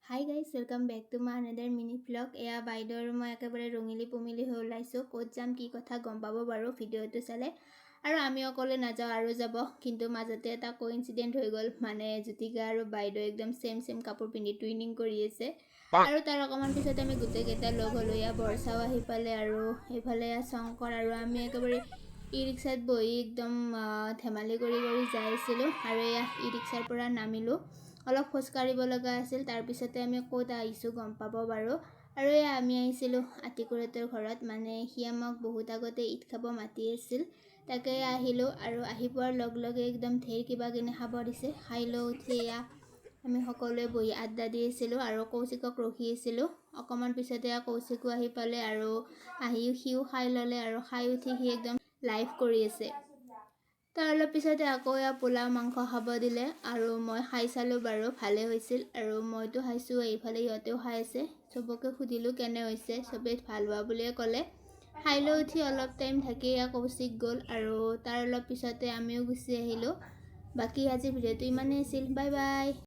High guys welcome back to my another mini vlog. এয়া বাইদেউ আৰু মই একেবাৰে ৰঙিলি পমিলি হৈ ওলাইছোঁ। ক'ত যাম কি কথা গম পাব বাৰু ভিডিঅ'টো চালে। আৰু আমি অকলে নাযাওঁ, আৰু যাব, কিন্তু মাজতে এটা কোইনচিডেণ্ট হৈ গ'ল। মানে জ্যোতিকা আৰু বাইদেউ একদম চেম কাপোৰ পিন্ধি টুইনিং কৰি আছে। আৰু তাৰ অকণমান পিছত আমি গোটেইকেইটা লগ হ'লোঁ। এয়া বৰ্ষাও আহি পালে, আৰু এইফালে শংকৰ আৰু আমি একেবাৰে ই ৰিক্সাত বহি একদম ধেমালি কৰি যাই আছিলোঁ। আৰু এয়া ই ৰিক্সাৰ পৰা নামিলোঁ। অলপ খোজকাঢ়িব লগা আছিল। তাৰপিছতে আমি ক'ত আহিছোঁ গম পাব বাৰু। আৰু এয়া আমি আহিছিলোঁ আতিকুৰহঁতৰ ঘৰত। মানে সি আমাক বহুত আগতে ঈদ খাব মাতি আছিল, তাকে আহিলোঁ। আৰু আহি পোৱাৰ লগে লগে একদম ঢেৰ কিবা কিনি খাব দিছে। খাই লৈ উঠি এয়া আমি সকলোৱে বহি আড্ডা দি আছিলোঁ আৰু কৌশিকক ৰখি আছিলোঁ। অকণমান পিছতে কৌশিকো আহি পালে, আৰু সিও খাই ল'লে। আৰু খাই উঠি সি একদম লাইভ কৰি আছে। তাৰ অলপ পিছতে আকৌ এয়া পোলাও মাংস খাব দিলে, আৰু মই খাই চালোঁ বাৰু, ভালে হৈছিল। আৰু মইতো খাইছোঁ, এইফালে সিহঁতেও খাই আছে। চবকে সুধিলোঁ কেনে হৈছে, চবেই ভাল হোৱা বুলিয়ে ক'লে। খাই লৈ উঠি অলপ টাইম থাকি এয়া কৌশিক গ'ল, আৰু তাৰ অলপ পিছতে আমিও গুচি আহিলোঁ। বাকী আজি ভিডিঅ'টো ইমানেই আছিল। Bye bye.